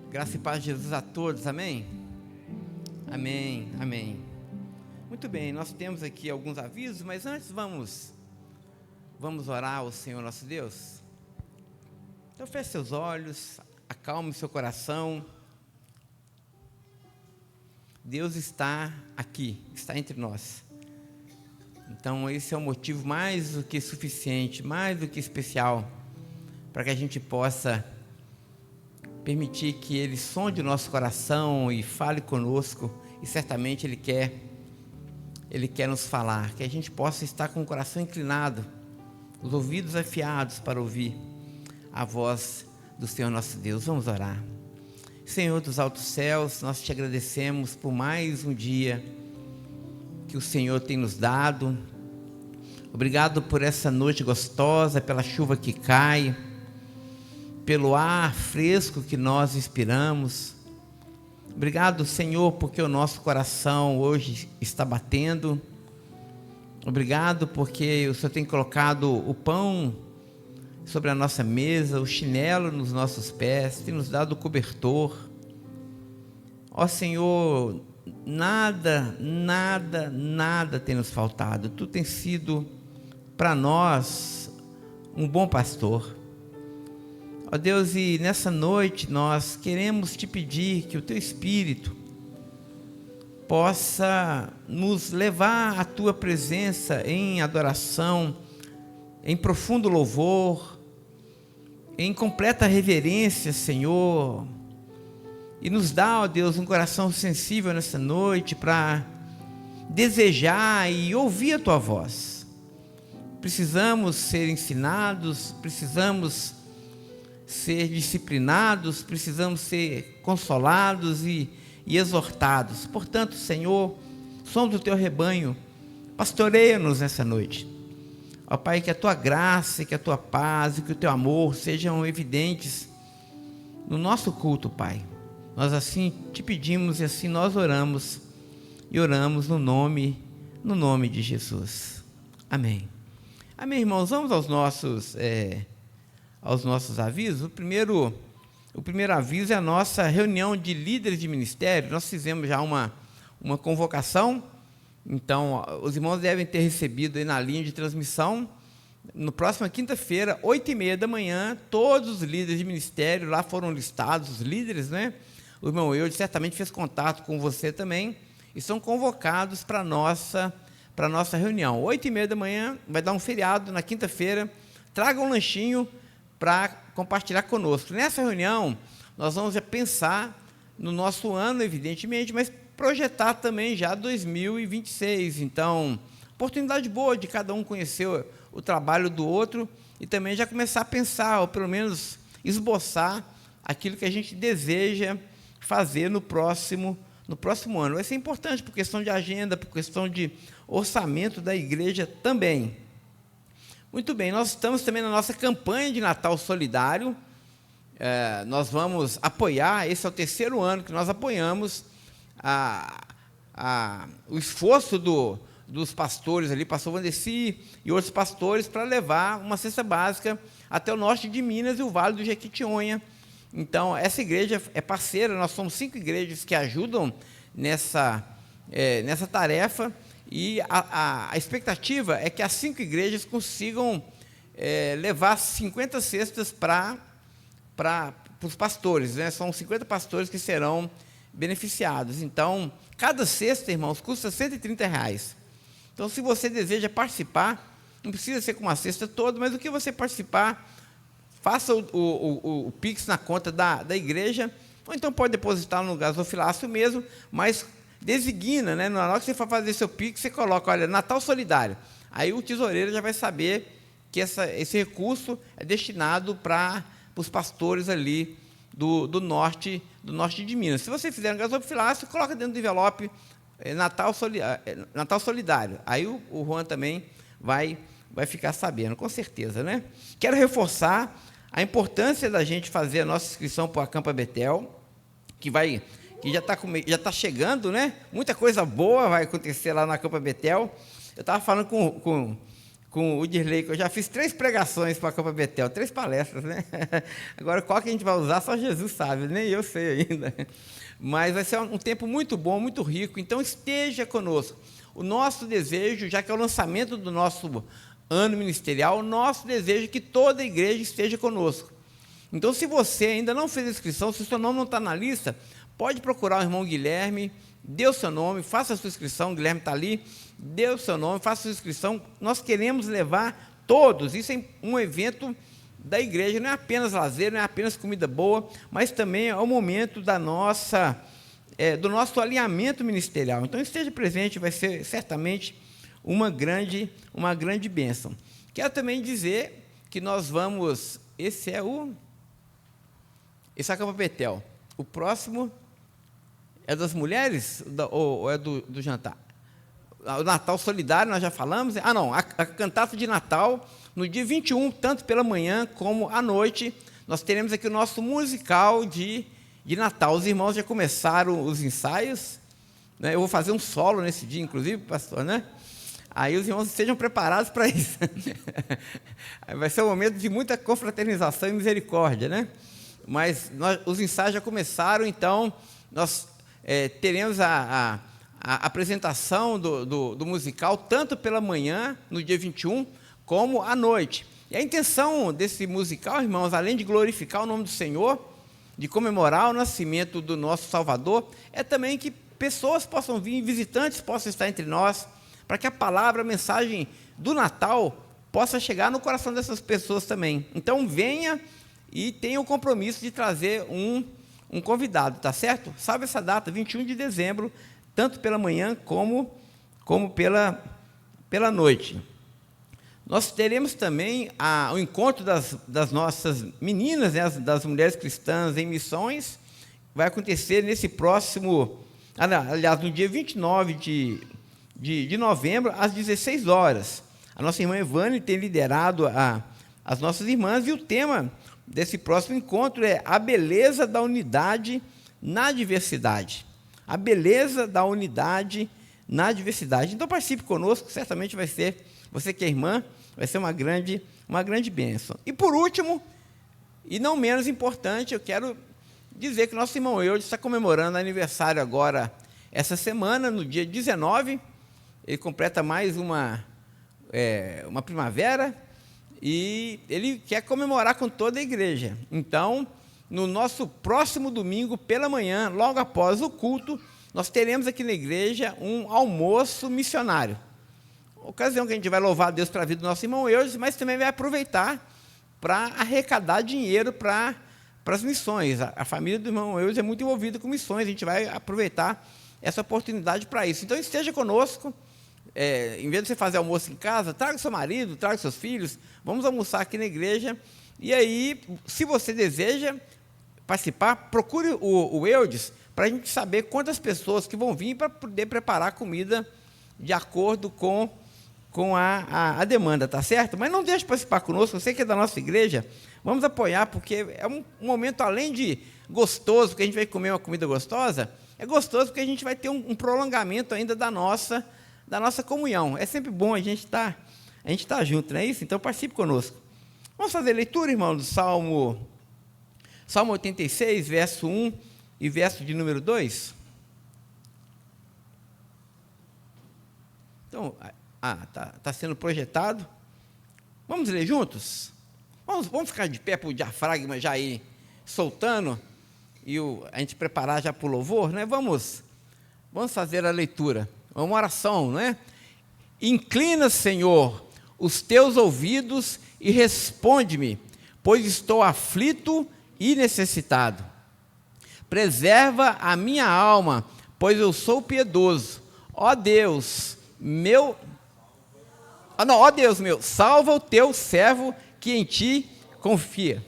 Graça e paz de Jesus a todos, amém? Amém, amém. Muito bem, nós temos aqui alguns avisos, mas antes vamos orar ao Senhor nosso Deus. Então feche seus olhos, acalme seu coração. Deus está aqui, está entre nós. Então esse é um motivo mais do que suficiente, mais do que especial, para que a gente possa permitir que Ele sonde o nosso coração e fale conosco, e certamente Ele quer nos falar, que a gente possa estar com o coração inclinado, os ouvidos afiados para ouvir a voz do Senhor nosso Deus. Vamos orar. Senhor dos altos céus, nós te agradecemos por mais um dia que o Senhor tem nos dado. Obrigado por essa noite gostosa, pela chuva que cai, pelo ar fresco que nós inspiramos. Obrigado, Senhor, porque o nosso coração hoje está batendo. Obrigado porque o Senhor tem colocado o pão sobre a nossa mesa, o chinelo nos nossos pés, tem nos dado o cobertor. Ó Senhor, nada tem nos faltado. Tu tens sido para nós um bom pastor. Ó Deus, e nessa noite nós queremos te pedir que o Teu Espírito possa nos levar à Tua presença em adoração, em profundo louvor, em completa reverência, Senhor, e nos dá, ó Deus, um coração sensível nessa noite para desejar e ouvir a Tua voz. Precisamos ser ensinados, precisamos ser disciplinados, precisamos ser consolados e exortados. Portanto, Senhor, somos o Teu rebanho, pastoreia-nos nessa noite. Ó Pai, que a Tua graça, que a Tua paz e que o Teu amor sejam evidentes no nosso culto, Pai. Nós assim te pedimos e assim nós oramos, e oramos no nome de Jesus. Amém. Amém, irmãos. Vamos aos nossos avisos. O primeiro aviso é a nossa reunião de líderes de ministério. Nós fizemos já uma convocação, então os irmãos devem ter recebido aí na linha de transmissão. Na próxima quinta-feira, 8h30 da manhã, todos os líderes de ministério, lá foram listados os líderes, né? O irmão Eudes certamente fez contato com você também, e são convocados para a nossa reunião. 8h30 da manhã, vai dar um feriado na quinta-feira. Traga um lanchinho para compartilhar conosco. Nessa reunião, nós vamos pensar no nosso ano, evidentemente, mas projetar também já 2026. Então, oportunidade boa de cada um conhecer o trabalho do outro e também já começar a pensar, ou pelo menos esboçar aquilo que a gente deseja fazer no próximo ano. Vai ser importante por questão de agenda, por questão de orçamento da igreja também. Muito bem, nós estamos também na nossa campanha de Natal Solidário. Nós vamos apoiar, esse é o 3º ano que nós apoiamos o esforço dos pastores ali, pastor Vandeci e outros pastores, para levar uma cesta básica até o norte de Minas e o Vale do Jequitinhonha. Então, essa igreja é parceira, nós somos 5 igrejas que ajudam nessa tarefa, e a expectativa é que as 5 igrejas consigam levar 50 cestas para os pastores, né? São 50 pastores que serão beneficiados. Então, cada cesta, irmãos, custa R$130. Então, se você deseja participar, não precisa ser com uma cesta toda, mas o que você participar, faça o Pix na conta da igreja, ou então pode depositar no gasofilácio mesmo, mas designa, né? Na hora que você for fazer seu Pix, você coloca, olha, Natal Solidário. Aí o tesoureiro já vai saber que esse recurso é destinado para os pastores ali do norte de Minas. Se você fizer um gasofilácio, coloca dentro do envelope Natal Solidário. Aí o Juan também vai ficar sabendo, com certeza, né? Quero reforçar a importância da gente fazer a nossa inscrição para o Acampa Betel, que já está chegando, né? Muita coisa boa vai acontecer lá na Acampa Betel. Eu estava falando com com o Dirley, que eu já fiz 3 pregações para a Copa Betel, 3 palestras, né? Agora, qual que a gente vai usar, só Jesus sabe, nem eu sei ainda. Mas vai ser um tempo muito bom, muito rico, então esteja conosco. O nosso desejo, já que é o lançamento do nosso ano ministerial, o nosso desejo é que toda a igreja esteja conosco. Então, se você ainda não fez a inscrição, se o seu nome não está na lista, pode procurar o irmão Guilherme, dê o seu nome, faça a sua inscrição, o Guilherme está ali, dê o seu nome, faça a sua inscrição. Nós queremos levar todos, isso é um evento da igreja, não é apenas lazer, não é apenas comida boa, mas também é o momento da do nosso alinhamento ministerial. Então, esteja presente, vai ser certamente uma grande bênção. Quero também dizer que nós vamos, esse é a Copa Betel. O próximo é das mulheres ou é do jantar? O Natal Solidário, nós já falamos. Não, a cantata de Natal, no dia 21, tanto pela manhã como à noite, nós teremos aqui o nosso musical de Natal. Os irmãos já começaram os ensaios, né? Eu vou fazer um solo nesse dia, inclusive, pastor, né? Aí os irmãos estejam preparados para isso. Vai ser um momento de muita confraternização e misericórdia, né? Mas os ensaios já começaram, então nós teremos a apresentação do musical, tanto pela manhã, no dia 21, como à noite. E a intenção desse musical, irmãos, além de glorificar o nome do Senhor, de comemorar o nascimento do nosso Salvador, é também que pessoas possam vir, visitantes possam estar entre nós, para que a palavra, a mensagem do Natal possa chegar no coração dessas pessoas também. Então, venha e tenha o compromisso de trazer um convidado, tá certo? Sabe essa data, 21 de dezembro, tanto pela manhã como pela noite. Nós teremos também o encontro das nossas meninas, né, das mulheres cristãs em missões. Vai acontecer nesse próximo, aliás, no dia 29 de novembro, às 16 horas. A nossa irmã Evane tem liderado as nossas irmãs, e o tema desse próximo encontro é a beleza da unidade na diversidade. A beleza da unidade na diversidade. Então, participe conosco, certamente vai ser, você que é irmã, vai ser uma grande bênção. E, por último, e não menos importante, eu quero dizer que nosso irmão Eudes está comemorando aniversário agora, essa semana, no dia 19, ele completa mais uma primavera, e ele quer comemorar com toda a igreja. Então, no nosso próximo domingo, pela manhã, logo após o culto, nós teremos aqui na igreja um almoço missionário. Ocasião que a gente vai louvar a Deus para a vida do nosso irmão Eudes, mas também vai aproveitar para arrecadar dinheiro para as missões. A família do irmão Eudes é muito envolvida com missões, a gente vai aproveitar essa oportunidade para isso. Então, esteja conosco. Em vez de você fazer almoço em casa, traga seu marido, traga seus filhos, vamos almoçar aqui na igreja. E aí, se você deseja participar, procure o Eudes, para a gente saber quantas pessoas que vão vir, para poder preparar a comida de acordo com a demanda, tá certo? Mas não deixe de participar conosco, você que é da nossa igreja, vamos apoiar, porque é um momento, além de gostoso, porque a gente vai comer uma comida gostosa, é gostoso porque a gente vai ter um prolongamento ainda da nossa comunhão. É sempre bom a gente tá junto, não é isso? Então, participe conosco. Vamos fazer leitura, irmão, do Salmo 86, verso 1 e verso de número 2. Então, tá sendo projetado. Vamos ler juntos? Vamos ficar de pé para o diafragma já ir soltando e a gente preparar já para o louvor, né? Vamos fazer a leitura. Uma oração, não é? Inclina, Senhor, os teus ouvidos e responde-me, pois estou aflito e necessitado. Preserva a minha alma, pois eu sou piedoso. Ó Deus meu, salva o teu servo que em ti confia.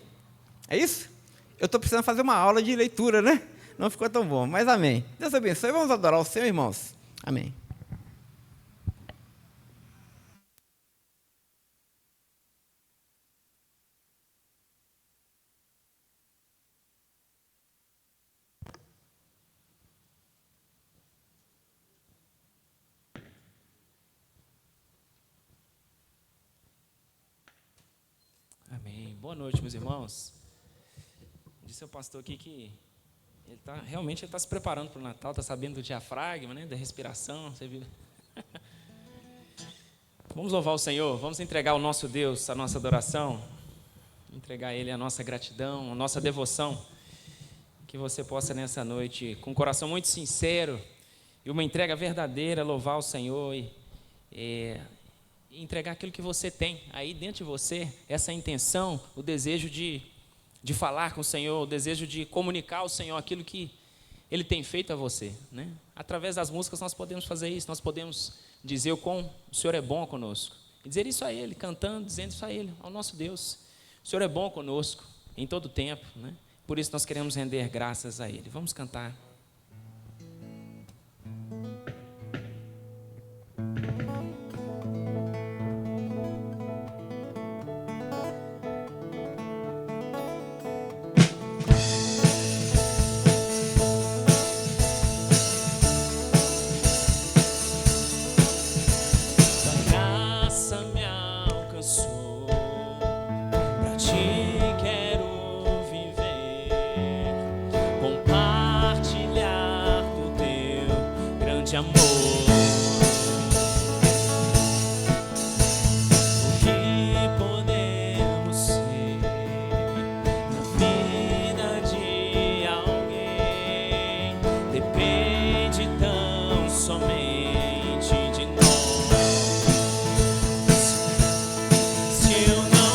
É isso? Eu estou precisando fazer uma aula de leitura, né? Não ficou tão bom, mas amém. Deus abençoe. Vamos adorar o Senhor, irmãos. Amém. Boa noite, meus irmãos. Disse ao pastor aqui que realmente ele está se preparando para o Natal, está sabendo do diafragma, né, da respiração. Você viu? Vamos louvar o Senhor, vamos entregar ao nosso Deus a nossa adoração, entregar a Ele a nossa gratidão, a nossa devoção. Que você possa nessa noite, com um coração muito sincero e uma entrega verdadeira, louvar o Senhor e entregar aquilo que você tem aí dentro de você, essa intenção, o desejo de falar com o Senhor, o desejo de comunicar ao Senhor aquilo que Ele tem feito a você, né? Através das músicas nós podemos fazer isso, nós podemos dizer o quão o Senhor é bom conosco, e dizer isso a Ele, cantando, dizendo isso a Ele, ao nosso Deus. O Senhor é bom conosco em todo o tempo, né? Por isso nós queremos render graças a Ele. Vamos cantar. Se eu não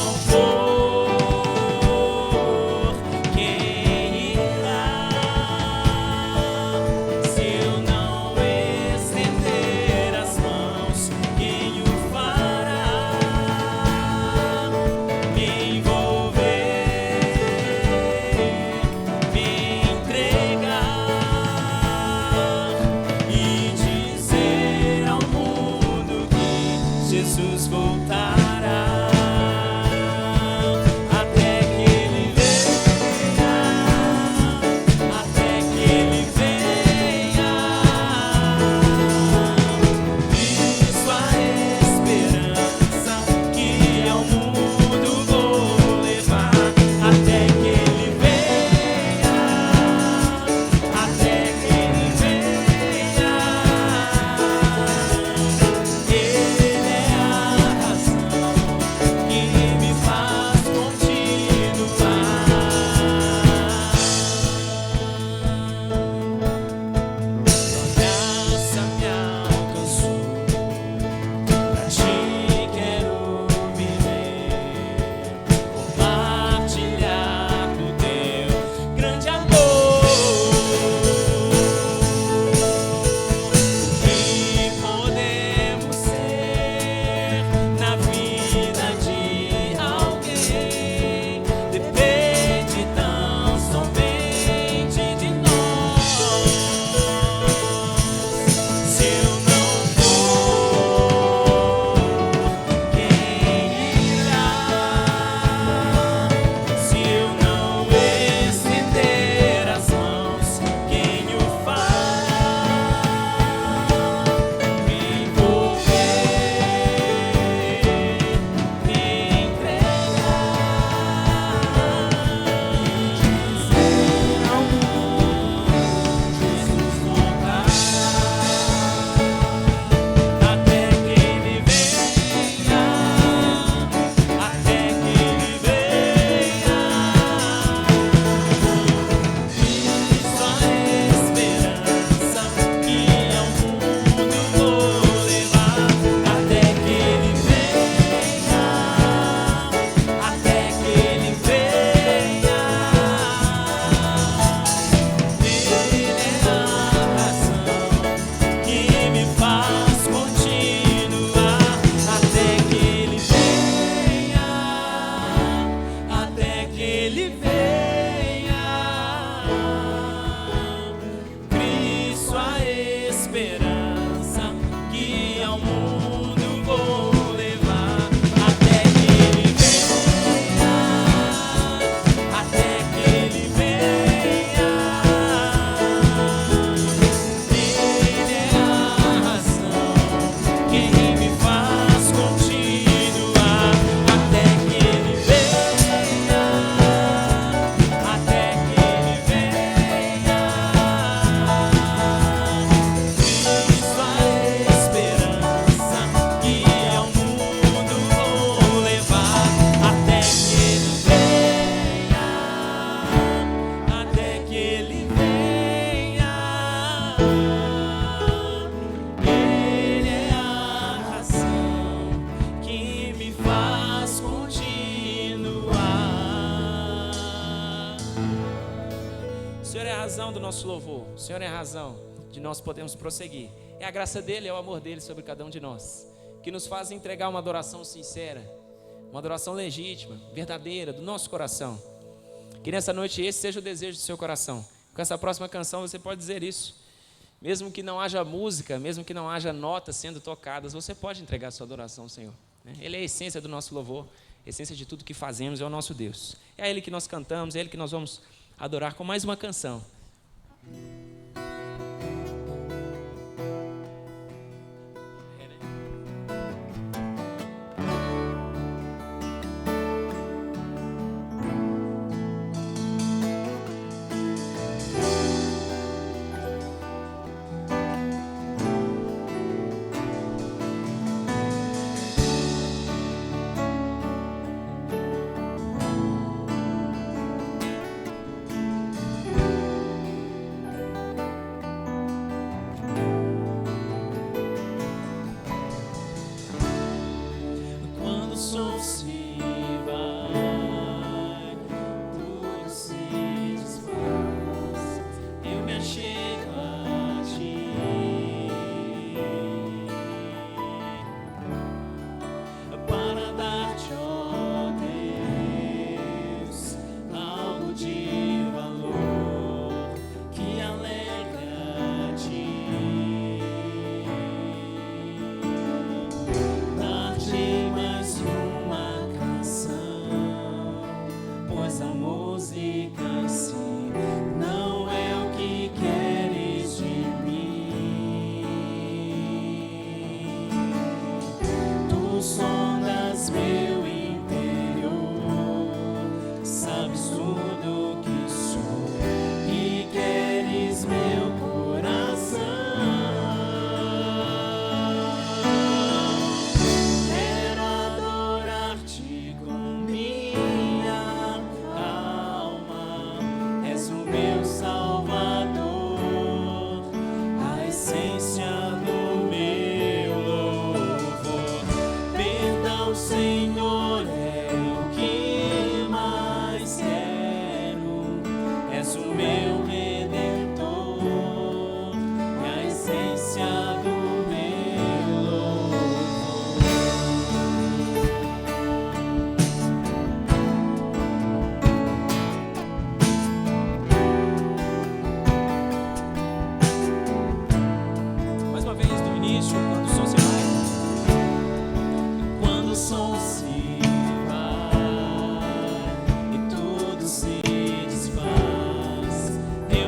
Senhor é a razão do nosso louvor. O Senhor é a razão de nós podermos prosseguir. É a graça dele, é o amor dele sobre cada um de nós, que nos faz entregar uma adoração sincera, uma adoração legítima, verdadeira, do nosso coração. Que nessa noite esse seja o desejo do seu coração. Com essa próxima canção você pode dizer isso. Mesmo que não haja música, mesmo que não haja notas sendo tocadas, você pode entregar a sua adoração ao Senhor. Ele é a essência do nosso louvor, a essência de tudo que fazemos, é o nosso Deus. É a Ele que nós cantamos, é a Ele que nós vamos adorar com mais uma canção. Eu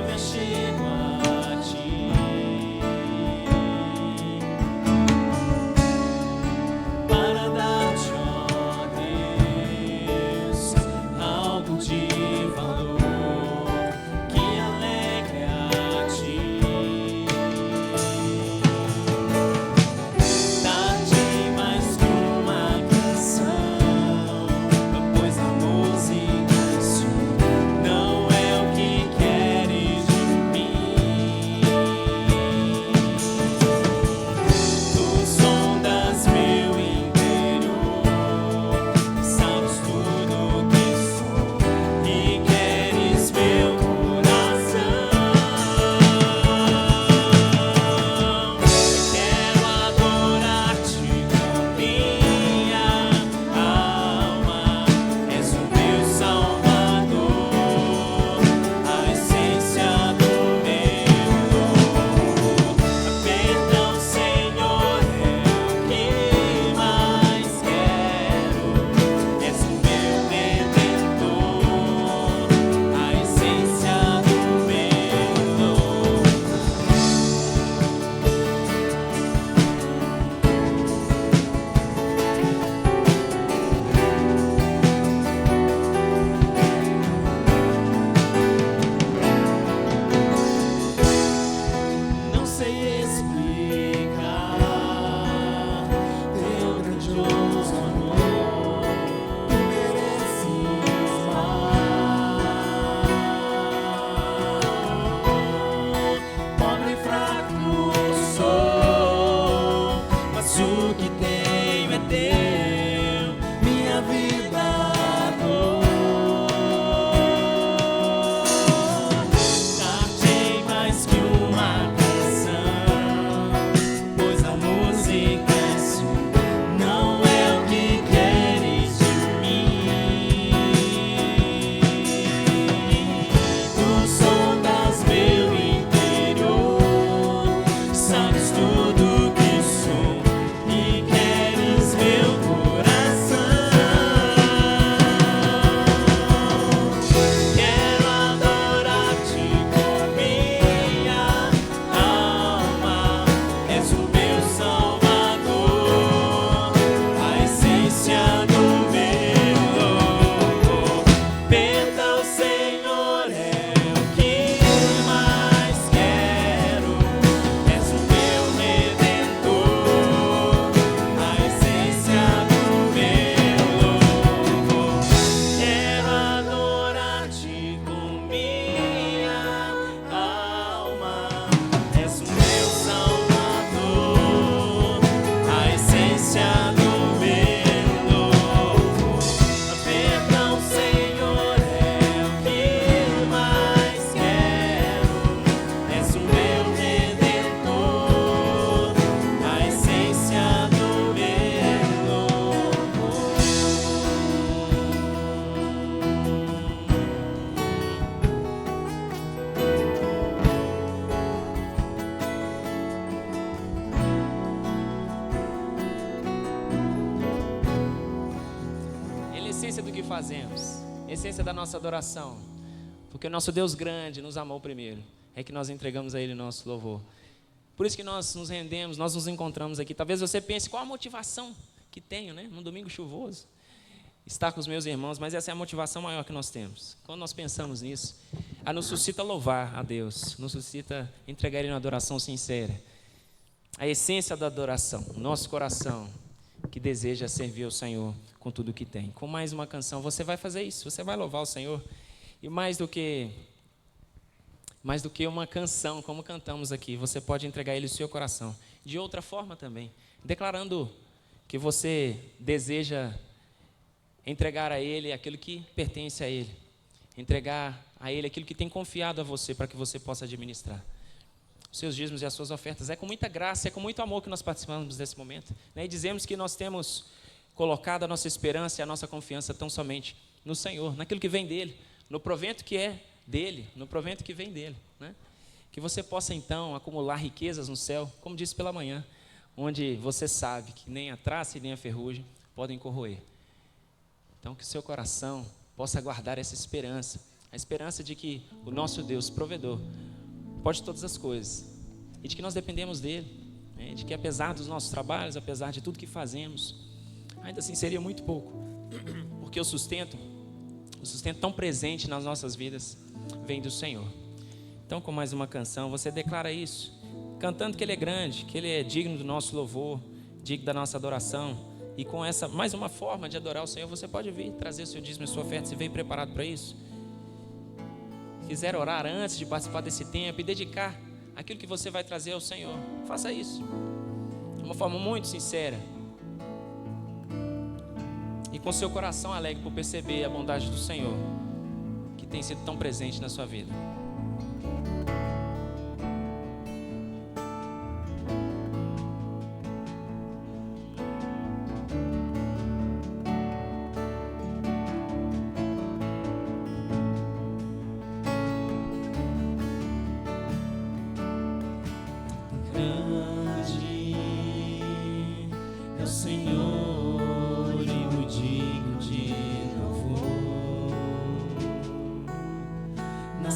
essência do que fazemos, a essência da nossa adoração, porque o nosso Deus grande nos amou primeiro, é que nós entregamos a Ele o nosso louvor. Por isso que nós nos rendemos, nós nos encontramos aqui. Talvez você pense, qual a motivação que tenho, né? Num domingo chuvoso, estar com os meus irmãos, mas essa é a motivação maior que nós temos. Quando nós pensamos nisso, nos suscita louvar a Deus, nos suscita entregar Ele uma adoração sincera. A essência da adoração, o nosso coração, que deseja servir ao Senhor com tudo o que tem. Com mais uma canção, você vai fazer isso, você vai louvar o Senhor. E mais do que uma canção, como cantamos aqui, você pode entregar a Ele o seu coração. De outra forma também, declarando que você deseja entregar a Ele aquilo que pertence a Ele. Entregar a Ele aquilo que tem confiado a você, para que você possa administrar. Os seus dízimos e as suas ofertas. É com muita graça, é com muito amor que nós participamos desse momento. E dizemos que nós temos colocado a nossa esperança e a nossa confiança tão somente no Senhor, naquilo que vem dEle, no provento que é dEle, no provento que vem dEle. Que você possa então acumular riquezas no céu, como disse pela manhã, onde você sabe que nem a traça e nem a ferrugem podem corroer. Então que o seu coração possa guardar essa esperança, a esperança de que o nosso Deus provedor pode todas as coisas, e de que nós dependemos dEle, de que apesar dos nossos trabalhos, apesar de tudo que fazemos, ainda assim seria muito pouco, porque o sustento tão presente nas nossas vidas vem do Senhor. Então, com mais uma canção, você declara isso, cantando que Ele é grande, que Ele é digno do nosso louvor, digno da nossa adoração, e com essa mais uma forma de adorar o Senhor, você pode vir trazer o seu dízimo e sua oferta. Você veio preparado para isso? Quiser orar antes de participar desse tempo e dedicar aquilo que você vai trazer ao Senhor, faça isso de uma forma muito sincera e com seu coração alegre por perceber a bondade do Senhor que tem sido tão presente na sua vida.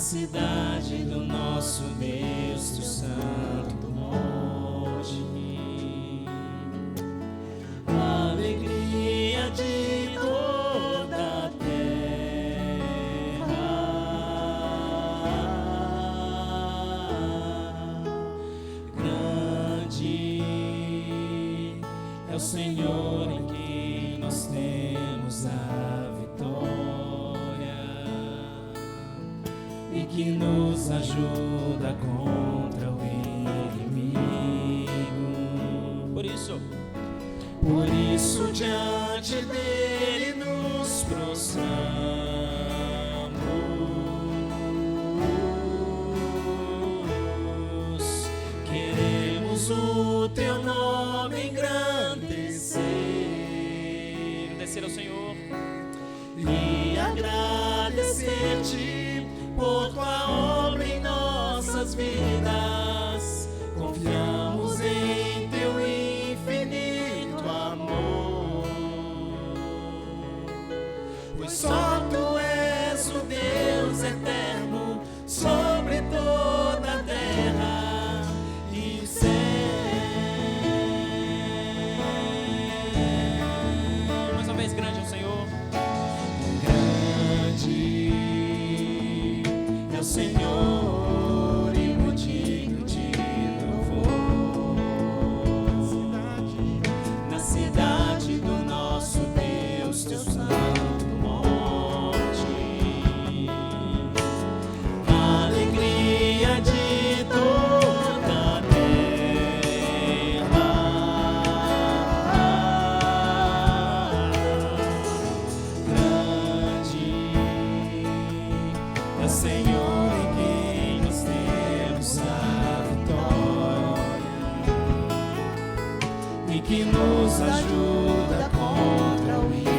Cidade do nosso Deus, do Santo Monte, alegria de toda a terra, grande é o Senhor em quem nós temos a vitória, e que nos ajuda contra o inimigo. Por isso diante dele nos prostramos, queremos o teu nome engrandecer, Agradecer ao Senhor e agradecer-te por tua obra em nossas vidas. Confiamos em teu infinito amor, pois só tu és o Deus eterno sobre toda a terra e céu. Mais uma vez, grande é o Senhor. Grande é o Senhor e muito digno de louvor. Na cidade do nosso Deus, teu santo monte, alegria de toda a terra, grande é o Senhor em quem nós temos a vitória, e que nos ajuda contra o inimigo.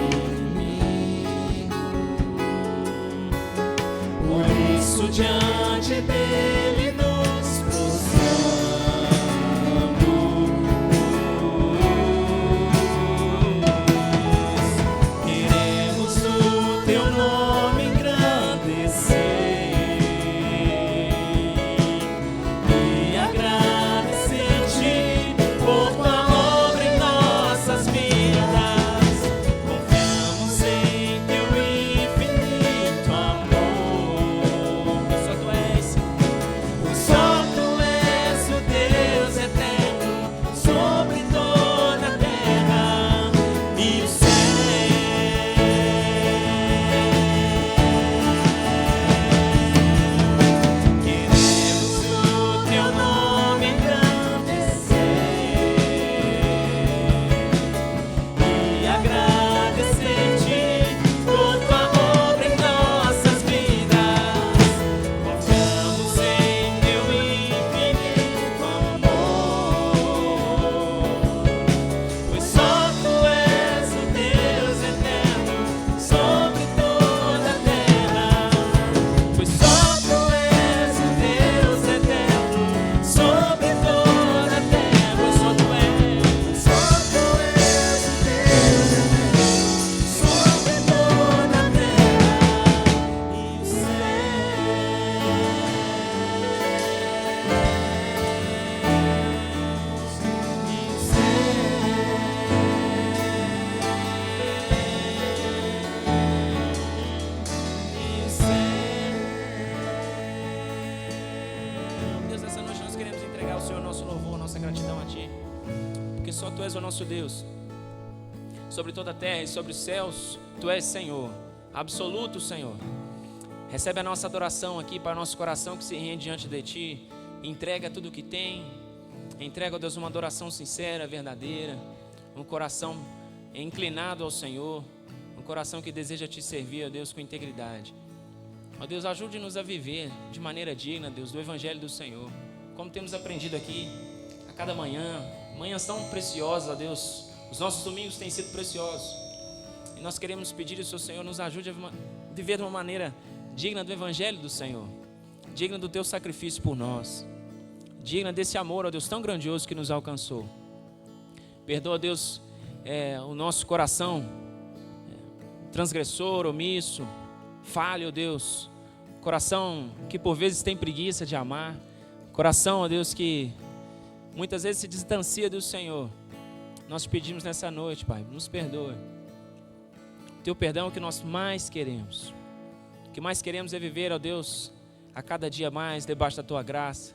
Por isso diante dele nos prostramos, queremos o Senhor o nosso louvor, a nossa gratidão a Ti, porque só Tu és o nosso Deus. Sobre toda a terra e sobre os céus, Tu és Senhor, absoluto Senhor. Recebe a nossa adoração aqui para nosso coração que se rende diante de Ti. Entrega tudo o que tem. Entrega, ó Deus, uma adoração sincera, verdadeira. Um coração inclinado ao Senhor. Um coração que deseja Te servir, ó Deus, com integridade. Ó Deus, ajude-nos a viver de maneira digna, Deus, do Evangelho do Senhor. Como temos aprendido aqui a cada manhã. Manhãs tão preciosas, ó Deus. Os nossos domingos têm sido preciosos. E nós queremos pedir ao Senhor, nos ajude a viver de uma maneira digna do Evangelho do Senhor. Digna do Teu sacrifício por nós. Digna desse amor, ó Deus, tão grandioso que nos alcançou. Perdoa, Deus, o nosso coração transgressor, omisso, falho, ó Deus. Coração que por vezes tem preguiça de amar. Coração, ó Deus, que muitas vezes se distancia do Senhor. Nós te pedimos nessa noite, Pai, nos perdoe. O Teu perdão é o que nós mais queremos. O que mais queremos é viver, ó Deus, a cada dia mais debaixo da Tua graça.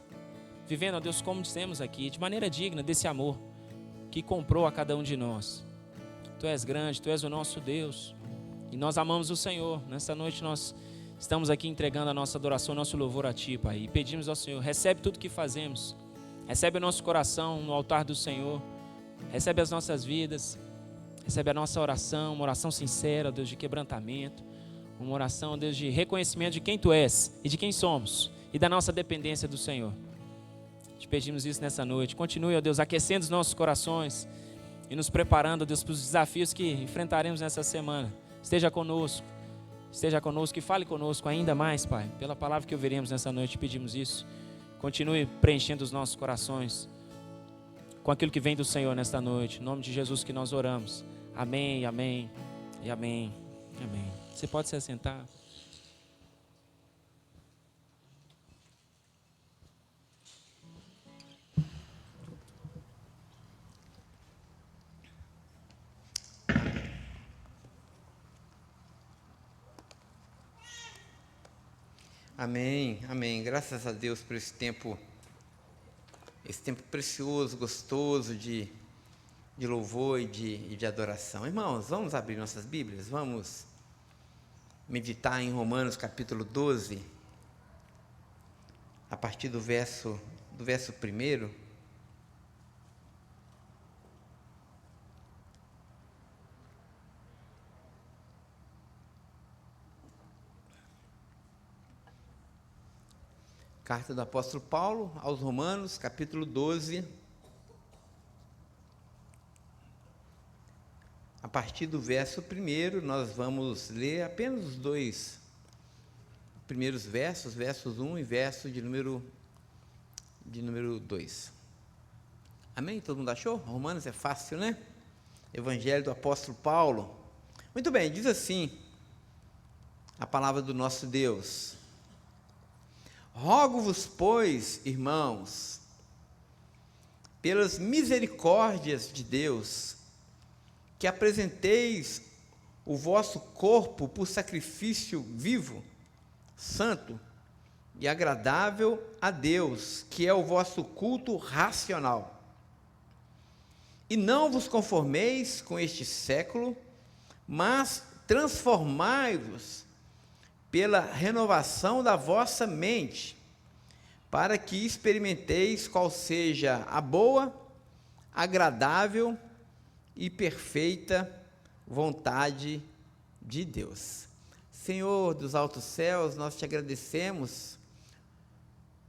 Vivendo, ó Deus, como dissemos aqui, de maneira digna desse amor que comprou a cada um de nós. Tu és grande, Tu és o nosso Deus. E nós amamos o Senhor. Nessa noite nós estamos aqui entregando a nossa adoração, o nosso louvor a Ti, Pai. E pedimos ao Senhor, recebe tudo que fazemos. Recebe o nosso coração no altar do Senhor. Recebe as nossas vidas. Recebe a nossa oração, uma oração sincera, Deus, de quebrantamento. Uma oração, Deus, de reconhecimento de quem Tu és e de quem somos. E da nossa dependência do Senhor. Te pedimos isso nessa noite. Continue, ó Deus, aquecendo os nossos corações e nos preparando, ó Deus, para os desafios que enfrentaremos nessa semana. Esteja conosco e fale conosco ainda mais, Pai. Pela palavra que ouviremos nessa noite, pedimos isso. Continue preenchendo os nossos corações com aquilo que vem do Senhor nesta noite. Em nome de Jesus que nós oramos. Amém, amém e amém. Amém. Você pode se assentar. Amém, amém. Graças a Deus por esse tempo precioso, gostoso de louvor e de adoração. Irmãos, vamos abrir nossas Bíblias, vamos meditar em Romanos capítulo 12, a partir do verso 1. Carta do apóstolo Paulo aos Romanos, capítulo 12, a partir do verso 1, nós vamos ler apenas os dois primeiros versos, versos 1 e verso de número 2. Amém? Todo mundo achou? Romanos é fácil, né? Evangelho do apóstolo Paulo. Muito bem, diz assim a palavra do nosso Deus. Rogo-vos, pois, irmãos, pelas misericórdias de Deus, que apresenteis o vosso corpo por sacrifício vivo, santo e agradável a Deus, que é o vosso culto racional. E não vos conformeis com este século, mas transformai-vos pela renovação da vossa mente, para que experimenteis qual seja a boa, agradável e perfeita vontade de Deus. Senhor dos altos céus, nós te agradecemos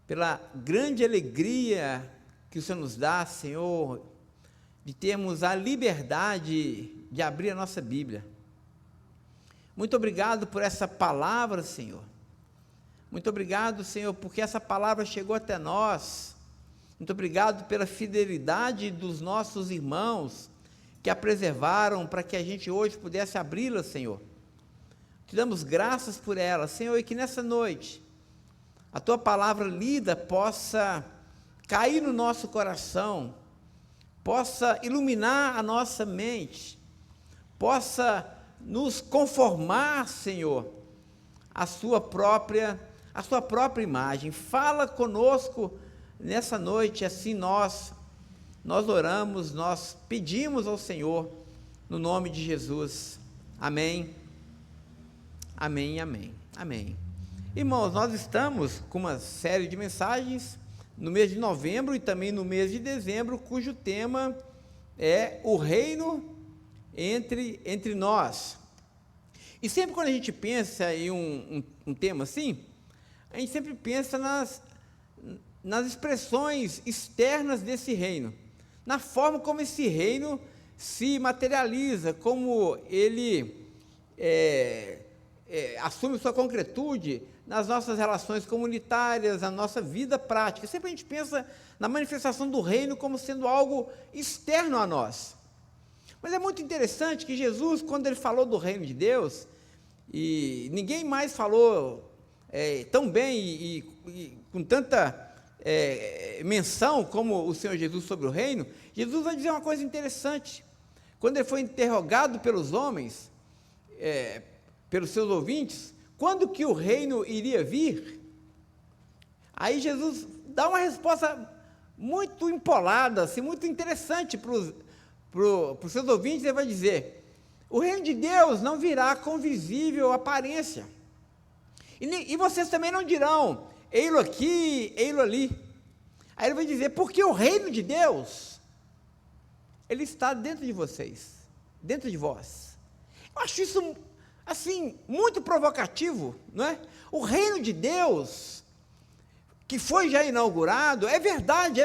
pela grande alegria que o Senhor nos dá, Senhor, de termos a liberdade de abrir a nossa Bíblia. Muito obrigado por essa palavra, Senhor. Muito obrigado, Senhor, porque essa palavra chegou até nós. Muito obrigado pela fidelidade dos nossos irmãos que a preservaram para que a gente hoje pudesse abri-la, Senhor. Te damos graças por ela, Senhor, e que nessa noite a Tua palavra lida possa cair no nosso coração, possa iluminar a nossa mente, possa nos conformar, Senhor, à sua própria imagem. Fala conosco nessa noite, assim nós oramos, nós pedimos ao Senhor, no nome de Jesus. Amém. Amém, amém, amém. Irmãos, nós estamos com uma série de mensagens no mês de novembro e também no mês de dezembro, cujo tema é o reino entre nós. E sempre quando a gente pensa em um tema assim, a gente sempre pensa nas expressões externas desse reino, na forma como esse reino se materializa, como ele assume sua concretude nas nossas relações comunitárias, na nossa vida prática. Sempre a gente pensa na manifestação do reino como sendo algo externo a nós. Mas é muito interessante que Jesus, quando ele falou do reino de Deus, e ninguém mais falou tão bem e com tanta menção como o Senhor Jesus sobre o reino, Jesus vai dizer uma coisa interessante. Quando ele foi interrogado pelos homens, pelos seus ouvintes, quando que o reino iria vir? Aí Jesus dá uma resposta muito empolada, assim, muito interessante para os seus ouvintes. Ele vai dizer: o reino de Deus não virá com visível aparência, e vocês também não dirão, ei-lo aqui, ei-lo ali. Aí ele vai dizer, porque o reino de Deus, ele está dentro de vocês, dentro de vós. Eu acho isso, assim, muito provocativo, não é? O reino de Deus, que foi já inaugurado, é verdade,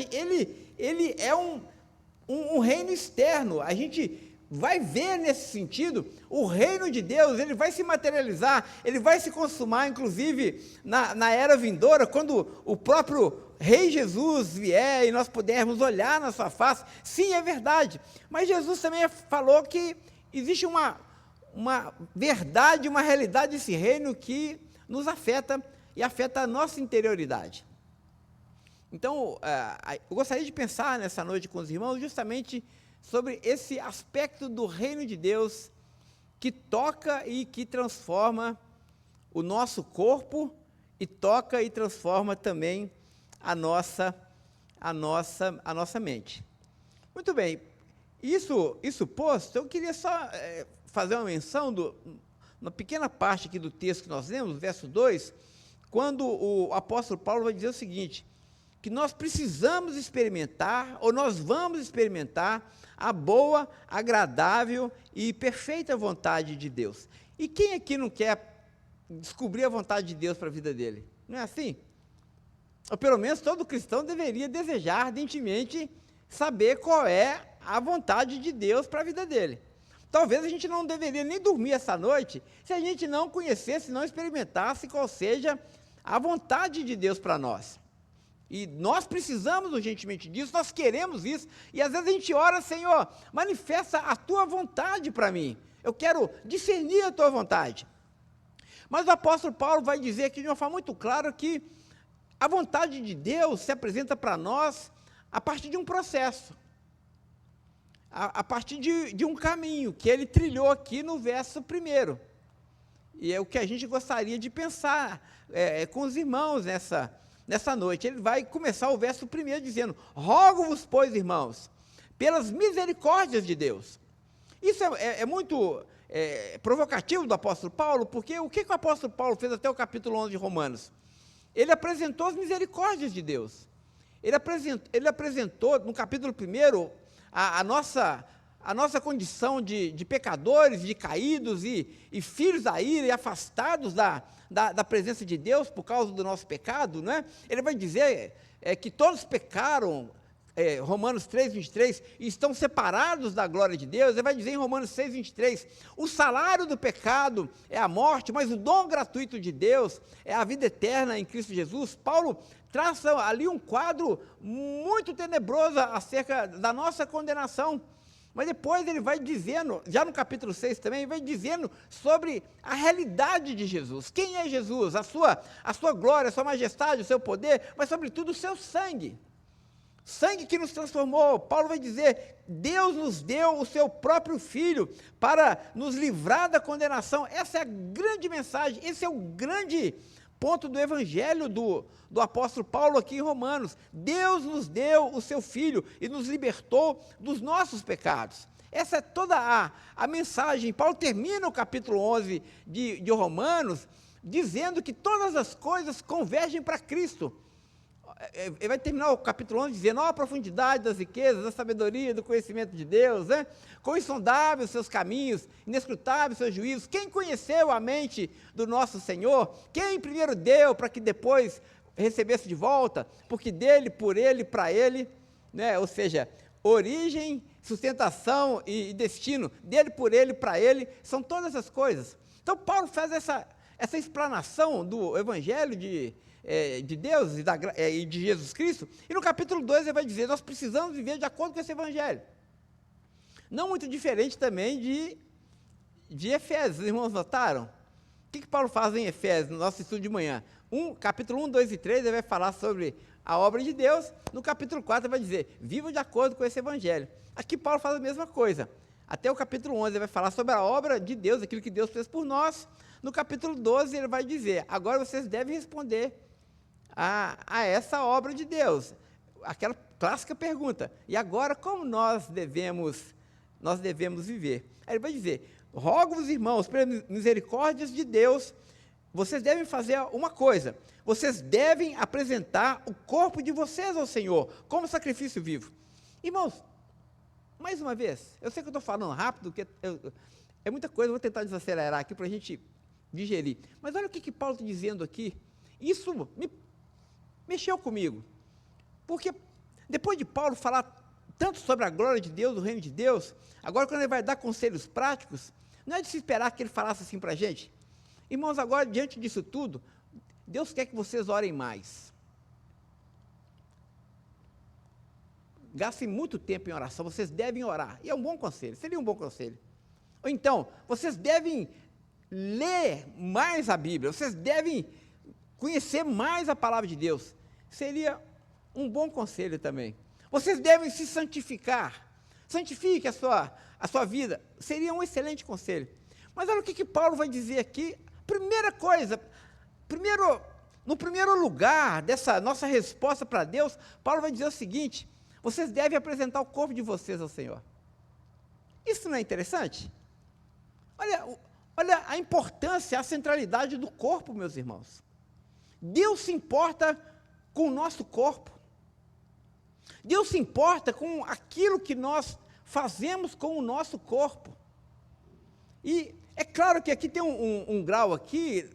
ele é um reino externo. A gente vai ver nesse sentido, o reino de Deus, ele vai se materializar, ele vai se consumar, inclusive, na era vindoura, quando o próprio Rei Jesus vier e nós pudermos olhar na sua face. Sim, é verdade, mas Jesus também falou que existe uma verdade, uma realidade desse reino que nos afeta e afeta a nossa interioridade. Então, eu gostaria de pensar nessa noite com os irmãos justamente sobre esse aspecto do reino de Deus que toca e que transforma o nosso corpo e toca e transforma também a nossa mente. Muito bem, isso posto, eu queria só fazer uma menção uma pequena parte aqui do texto que nós lemos, verso 2, quando o apóstolo Paulo vai dizer o seguinte, que nós precisamos experimentar, ou nós vamos experimentar, a boa, agradável e perfeita vontade de Deus. E quem aqui não quer descobrir a vontade de Deus para a vida dele? Não é assim? Ou pelo menos todo cristão deveria desejar ardentemente saber qual é a vontade de Deus para a vida dele. Talvez a gente não deveria nem dormir essa noite se a gente não conhecesse, não experimentasse qual seja a vontade de Deus para nós. E nós precisamos urgentemente disso, nós queremos isso, e às vezes a gente ora, Senhor, manifesta a tua vontade para mim, eu quero discernir a tua vontade. Mas o apóstolo Paulo vai dizer aqui de uma forma muito clara que a vontade de Deus se apresenta para nós a partir de um processo, a partir de um caminho que ele trilhou aqui no verso 1. E é o que a gente gostaria de pensar com os irmãos nessa noite. Ele vai começar o verso 1 dizendo, rogo-vos, pois, irmãos, pelas misericórdias de Deus. Isso é muito provocativo do apóstolo Paulo, porque o que o apóstolo Paulo fez até o capítulo 11 de Romanos? Ele apresentou as misericórdias de Deus. Ele apresentou, no capítulo 1, a nossa condição de pecadores, de caídos e filhos da ira e afastados da presença de Deus por causa do nosso pecado, não é? Ele vai dizer que todos pecaram, Romanos 3, 23, e estão separados da glória de Deus. Ele vai dizer em Romanos 6, 23, o salário do pecado é a morte, mas o dom gratuito de Deus é a vida eterna em Cristo Jesus. Paulo traça ali um quadro muito tenebroso acerca da nossa condenação. Mas depois ele vai dizendo, já no capítulo 6 também, ele vai dizendo sobre a realidade de Jesus. Quem é Jesus? A sua glória, a sua majestade, o seu poder, mas sobretudo o seu sangue. Sangue que nos transformou. Paulo vai dizer, Deus nos deu o seu próprio Filho para nos livrar da condenação. Essa é a grande mensagem, esse é o grande ponto do evangelho do apóstolo Paulo aqui em Romanos. Deus nos deu o seu Filho e nos libertou dos nossos pecados. Essa é toda a mensagem. Paulo termina o capítulo 11 de Romanos dizendo que todas as coisas convergem para Cristo. Ele vai terminar o capítulo 11 dizendo: ó, a profundidade das riquezas, da sabedoria, do conhecimento de Deus, né? Quão insondáveis os seus caminhos, inescrutáveis os seus juízos. Quem conheceu a mente do nosso Senhor? Quem primeiro deu para que depois recebesse de volta? Porque dele, por ele, para ele, né? Ou seja, origem, sustentação e destino, dele, por ele, para ele, são todas as coisas. Então Paulo faz essa explanação do evangelho de Deus e de Jesus Cristo, e no capítulo 2 ele vai dizer: nós precisamos viver de acordo com esse evangelho. Não muito diferente também de Efésios. Os irmãos notaram? O que Paulo faz em Efésios, no nosso estudo de manhã? Capítulo 1, 2 e 3, ele vai falar sobre a obra de Deus. No capítulo 4 ele vai dizer: vivam de acordo com esse evangelho. Aqui Paulo faz a mesma coisa. Até o capítulo 11 ele vai falar sobre a obra de Deus, aquilo que Deus fez por nós. No capítulo 12 ele vai dizer: agora vocês devem responder a essa obra de Deus. Aquela clássica pergunta: e agora como nós devemos viver? Aí ele vai dizer: rogo-vos, irmãos, pelas misericórdias de Deus, vocês devem fazer uma coisa: vocês devem apresentar o corpo de vocês ao Senhor, como sacrifício vivo. Irmãos, mais uma vez, eu sei que eu estou falando rápido, é muita coisa, vou tentar desacelerar aqui para a gente digerir. Mas olha o que Paulo está dizendo aqui. Isso mexeu comigo, porque depois de Paulo falar tanto sobre a glória de Deus, do reino de Deus, agora quando ele vai dar conselhos práticos, não é de se esperar que ele falasse assim para a gente: irmãos, agora diante disso tudo, Deus quer que vocês orem mais, gastem muito tempo em oração, vocês devem orar, e é um bom conselho, seria um bom conselho. Ou então, vocês devem ler mais a Bíblia, vocês devem conhecer mais a palavra de Deus, seria um bom conselho também. Vocês devem se santificar, santifique a sua vida, seria um excelente conselho. Mas olha o que Paulo vai dizer aqui. Primeira coisa, no primeiro lugar dessa nossa resposta para Deus, Paulo vai dizer o seguinte: vocês devem apresentar o corpo de vocês ao Senhor. Isso não é interessante? Olha a importância, a centralidade do corpo, meus irmãos. Deus se importa com o nosso corpo. Deus se importa com aquilo que nós fazemos com o nosso corpo. E é claro que aqui tem um grau aqui,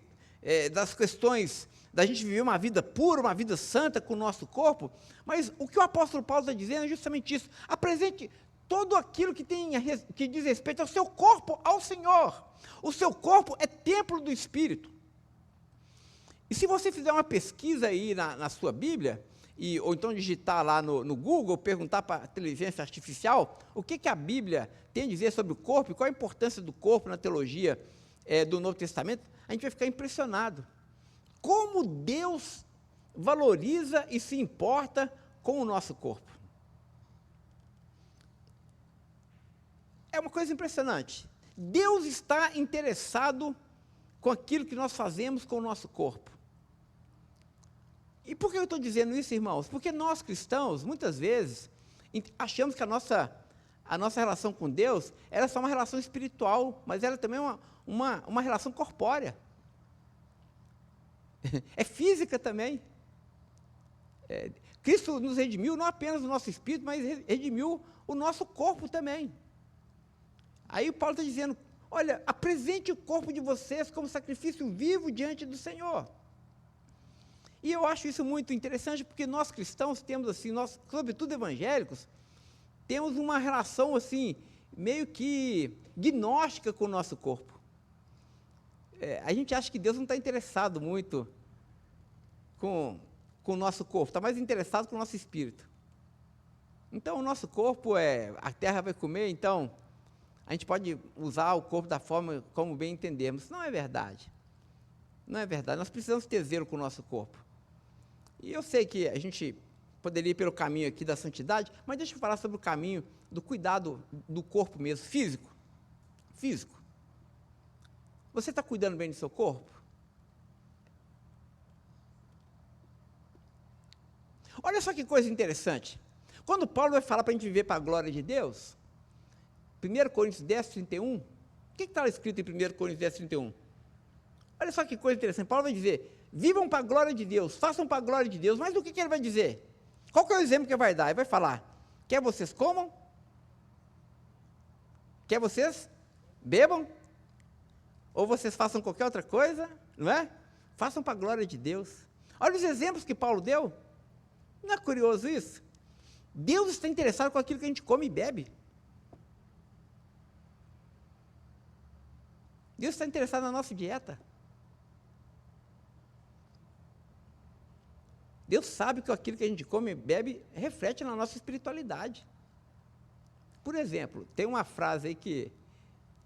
das questões da gente viver uma vida pura, uma vida santa com o nosso corpo, mas o que o apóstolo Paulo está dizendo é justamente isso: apresente todo aquilo que diz respeito ao seu corpo ao Senhor. O seu corpo é templo do Espírito. E se você fizer uma pesquisa aí na sua Bíblia, ou então digitar lá no Google, perguntar para a inteligência artificial o que a Bíblia tem a dizer sobre o corpo e qual a importância do corpo na teologia do Novo Testamento, a gente vai ficar impressionado. Como Deus valoriza e se importa com o nosso corpo. É uma coisa impressionante. Deus está interessado com aquilo que nós fazemos com o nosso corpo. E por que eu estou dizendo isso, irmãos? Porque nós cristãos, muitas vezes, achamos que a nossa relação com Deus era só uma relação espiritual, mas ela também é uma relação corpórea. É física também. Cristo nos redimiu não apenas o nosso espírito, mas redimiu o nosso corpo também. Aí Paulo está dizendo: olha, apresente o corpo de vocês como sacrifício vivo diante do Senhor. E eu acho isso muito interessante, porque nós cristãos temos assim, nós, sobretudo evangélicos, temos uma relação assim, meio que gnóstica com o nosso corpo. A gente acha que Deus não está interessado muito com o nosso corpo, está mais interessado com o nosso espírito. Então o nosso corpo a terra vai comer, então a gente pode usar o corpo da forma como bem entendermos. Não é verdade. Não é verdade. Nós precisamos ter zelo com o nosso corpo. E eu sei que a gente poderia ir pelo caminho aqui da santidade, mas deixa eu falar sobre o caminho do cuidado do corpo mesmo, físico. Físico. Você está cuidando bem do seu corpo? Olha só que coisa interessante. Quando Paulo vai falar para a gente viver para a glória de Deus, 1 Coríntios 10, 31, o que está escrito em 1 Coríntios 10, 31? Olha só que coisa interessante. Paulo vai dizer, vivam para a glória de Deus, façam para a glória de Deus. Mas o que ele vai dizer? Qual que é o exemplo que ele vai dar? Ele vai falar, quer vocês comam, quer vocês bebam, ou vocês façam qualquer outra coisa, não é? Façam para a glória de Deus. Olha os exemplos que Paulo deu. Não é curioso isso? Deus está interessado com aquilo que a gente come e bebe. Deus está interessado na nossa dieta. Deus sabe que aquilo que a gente come e bebe reflete na nossa espiritualidade. Por exemplo, tem uma frase aí que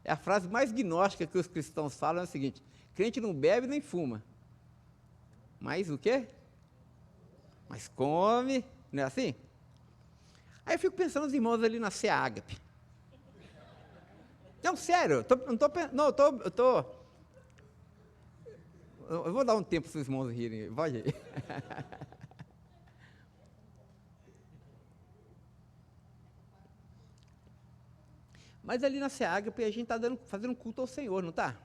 é a frase mais gnóstica que os cristãos falam, é o seguinte, crente não bebe nem fuma. Mas o quê? Mas come, não é assim? Aí eu fico pensando nos irmãos ali na Sea Ágape. Não, sério, eu vou dar um tempo para os irmãos rirem, pode ir. Mas ali na Sea Ágape a gente está fazendo culto ao Senhor, não está?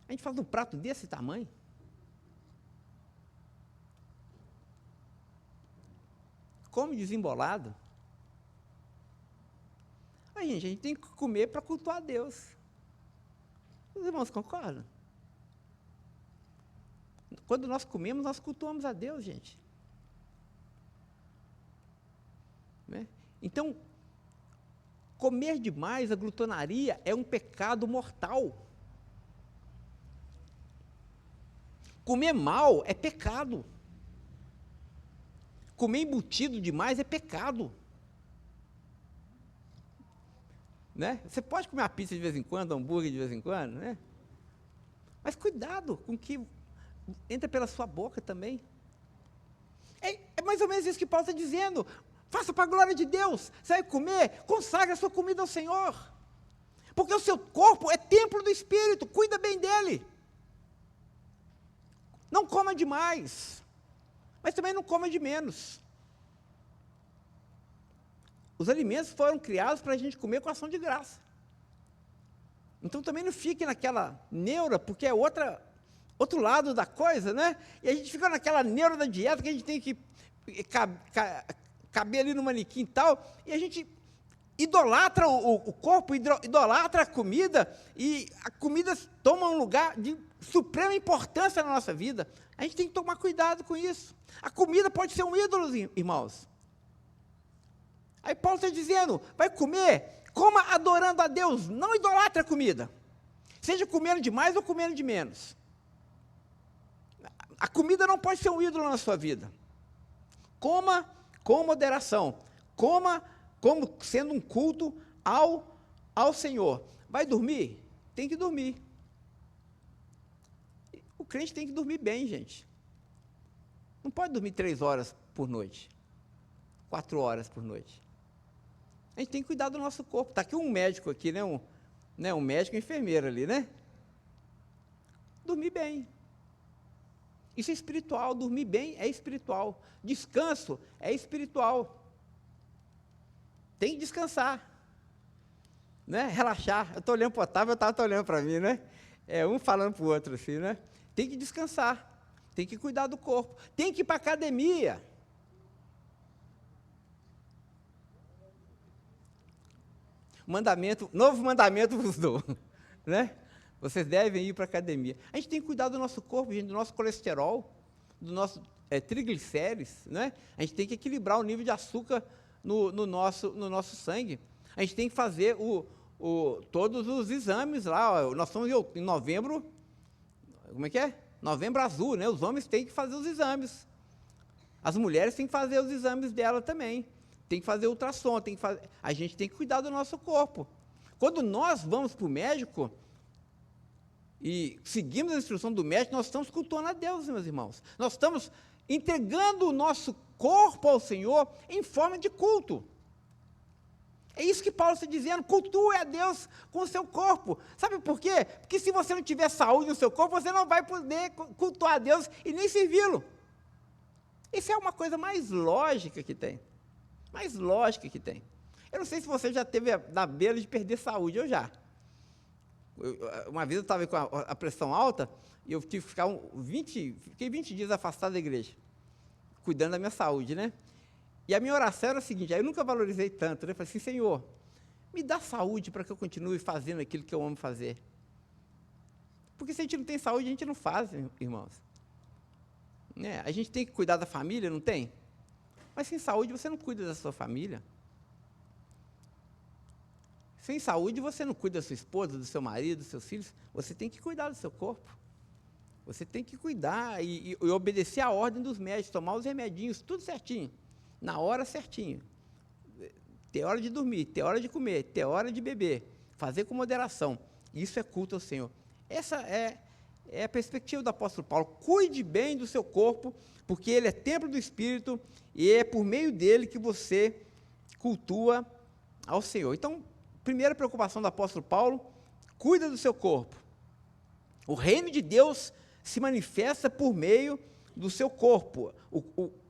A gente faz um prato desse tamanho. Come desembolado. A gente tem que comer para cultuar a Deus. Os irmãos concordam? Quando nós comemos, nós cultuamos a Deus, gente. Né? Então, comer demais, a glutonaria, é um pecado mortal. Comer mal é pecado. Comer embutido demais é pecado. Né? Você pode comer uma pizza de vez em quando, um hambúrguer de vez em quando, né? Mas cuidado com o que entra pela sua boca também. É mais ou menos isso que Paulo está dizendo. Faça para a glória de Deus. Você vai comer, consagre a sua comida ao Senhor. Porque o seu corpo é templo do Espírito, cuida bem dele. Não coma demais, mas também não coma de menos. Os alimentos foram criados para a gente comer com ação de graça. Então também não fique naquela neura, porque é outro lado da coisa, né? E a gente fica naquela neura da dieta, que a gente tem que caber ali no manequim e tal, e a gente idolatra o corpo, idolatra a comida, e a comida toma um lugar de suprema importância na nossa vida. A gente tem que tomar cuidado com isso. A comida pode ser um ídolo, irmãos. Aí Paulo está dizendo, vai comer, coma adorando a Deus, não idolatre a comida. Seja comendo demais ou comendo de menos. A comida não pode ser um ídolo na sua vida. Coma com moderação. Coma como sendo um culto ao Senhor. Vai dormir? Tem que dormir. O crente tem que dormir bem, gente. Não pode dormir 3 horas por noite. 4 horas por noite. A gente tem que cuidar do nosso corpo. Está aqui um médico aqui, né? Um médico e enfermeiro ali, né? Dormir bem. Isso é espiritual. Dormir bem é espiritual. Descanso é espiritual. Tem que descansar. Né? Relaxar. Eu estou olhando para o Otávio, o Otávio está olhando para mim, né? Um falando para o outro assim, né? Tem que descansar. Tem que cuidar do corpo. Tem que ir para a academia. Novo mandamento vos dou, né? Vocês devem ir para a academia. A gente tem que cuidar do nosso corpo, gente, do nosso colesterol, do nosso triglicérides, né? A gente tem que equilibrar o nível de açúcar no nosso sangue. A gente tem que fazer todos os exames lá. Nós estamos em novembro, como é que é? Novembro azul, né? Os homens têm que fazer os exames. As mulheres têm que fazer os exames dela também. Tem que fazer ultrassom, a gente tem que cuidar do nosso corpo. Quando nós vamos para o médico e seguimos a instrução do médico, nós estamos cultuando a Deus, meus irmãos. Nós estamos entregando o nosso corpo ao Senhor em forma de culto. É isso que Paulo está dizendo, cultue a Deus com o seu corpo. Sabe por quê? Porque se você não tiver saúde no seu corpo, você não vai poder cultuar a Deus e nem servi-lo. Isso é uma coisa mais lógica que tem. Mais lógica que tem. Eu não sei se você já teve na beira de perder saúde, eu já. Uma vez eu estava com a pressão alta e eu tive que ficar fiquei 20 dias afastado da igreja, cuidando da minha saúde, né? E a minha oração era a seguinte, aí eu nunca valorizei tanto, né? Eu falei assim, Senhor, me dá saúde para que eu continue fazendo aquilo que eu amo fazer. Porque se a gente não tem saúde, a gente não faz, irmãos. Né? A gente tem que cuidar da família, não tem? Mas sem saúde você não cuida da sua família. Sem saúde você não cuida da sua esposa, do seu marido, dos seus filhos. Você tem que cuidar do seu corpo. Você tem que cuidar e obedecer a ordem dos médicos, tomar os remedinhos, tudo certinho, na hora certinho. Ter hora de dormir, ter hora de comer, ter hora de beber, fazer com moderação. Isso é culto ao Senhor. Essa é a perspectiva do apóstolo Paulo. Cuide bem do seu corpo, porque ele é templo do Espírito e é por meio dele que você cultua ao Senhor. Então, primeira preocupação do apóstolo Paulo, cuida do seu corpo. O reino de Deus se manifesta por meio do seu corpo.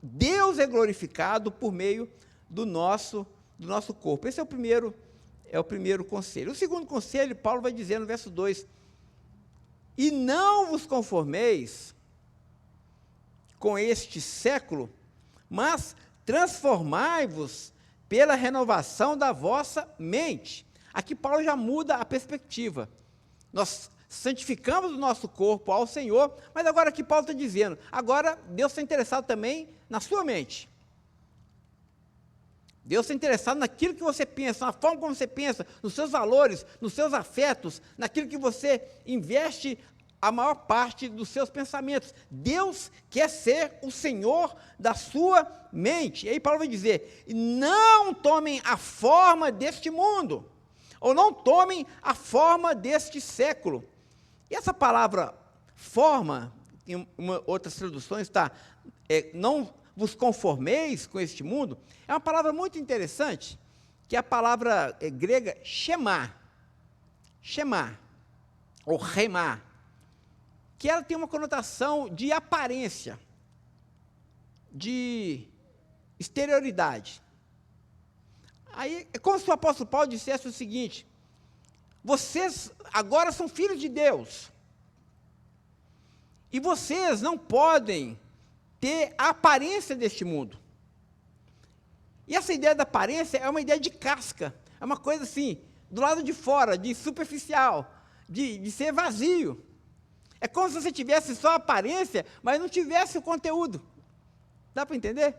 Deus é glorificado por meio do nosso corpo. Esse é o primeiro conselho. O segundo conselho, Paulo vai dizer no verso 2, e não vos conformeis com este século, mas transformai-vos pela renovação da vossa mente. Aqui Paulo já muda a perspectiva. Nós santificamos o nosso corpo ao Senhor, mas agora aqui Paulo está dizendo, agora Deus está interessado também na sua mente. Deus está interessado naquilo que você pensa, na forma como você pensa, nos seus valores, nos seus afetos, naquilo que você investe a maior parte dos seus pensamentos. Deus quer ser o Senhor da sua mente. E aí Paulo vai dizer, não tomem a forma deste mundo, ou não tomem a forma deste século. E essa palavra forma, em outras traduções está, não vos conformeis com este mundo, é uma palavra muito interessante, que é a palavra grega shema, ou remá, que ela tem uma conotação de aparência, de exterioridade. Aí é como se o apóstolo Paulo dissesse o seguinte, vocês agora são filhos de Deus, e vocês não podem ter a aparência deste mundo. E essa ideia da aparência é uma ideia de casca, é uma coisa assim, do lado de fora, de superficial, de ser vazio. É como se você tivesse só a aparência, mas não tivesse o conteúdo. Dá para entender?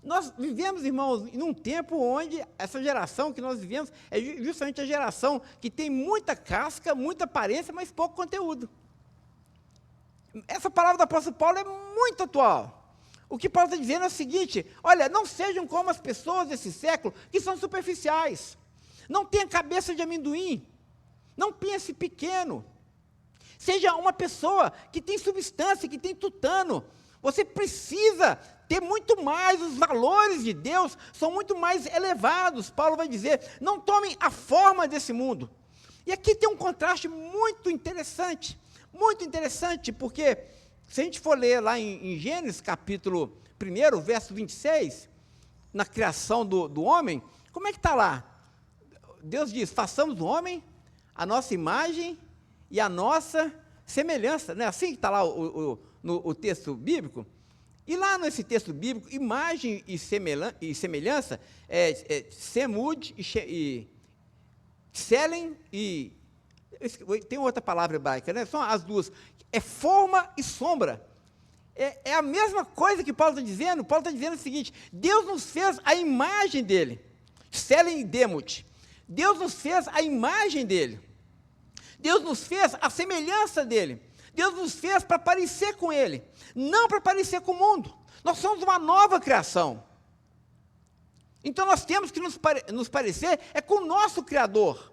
Nós vivemos, irmãos, num tempo onde essa geração que nós vivemos é justamente a geração que tem muita casca, muita aparência, mas pouco conteúdo. Essa palavra do apóstolo Paulo é muito atual. O que Paulo está dizendo é o seguinte, olha, não sejam como as pessoas desse século, que são superficiais. Não tenha cabeça de amendoim. Não pense pequeno. Seja uma pessoa que tem substância, que tem tutano. Você precisa ter muito mais, os valores de Deus são muito mais elevados. Paulo vai dizer, não tomem a forma desse mundo. E aqui tem um contraste muito interessante, porque se a gente for ler lá em Gênesis, capítulo 1, verso 26, na criação do homem, como é que está lá? Deus diz, façamos o homem a nossa imagem e a nossa semelhança, não é assim que está lá no texto bíblico? E lá nesse texto bíblico, imagem e semelhança, semud e selen e... tem outra palavra hebraica, né? São as duas. É forma e sombra. É a mesma coisa que Paulo está dizendo. Paulo está dizendo o seguinte, Deus nos fez a imagem dele. Selen e demut. Deus nos fez a imagem dele. Deus nos fez a semelhança dele. Deus nos fez para parecer com ele, não para parecer com o mundo. Nós somos uma nova criação. Então nós temos que nos parecer com o nosso Criador.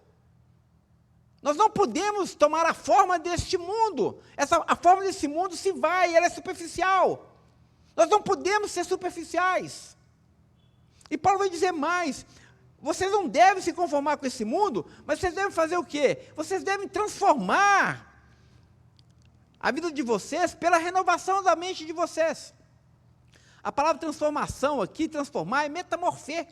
Nós não podemos tomar a forma deste mundo. A forma desse mundo se vai, ela é superficial. Nós não podemos ser superficiais. E Paulo vai dizer mais, vocês não devem se conformar com esse mundo, mas vocês devem fazer o quê? Vocês devem transformar a vida de vocês pela renovação da mente de vocês. A palavra transformação aqui, transformar, é metamorfê.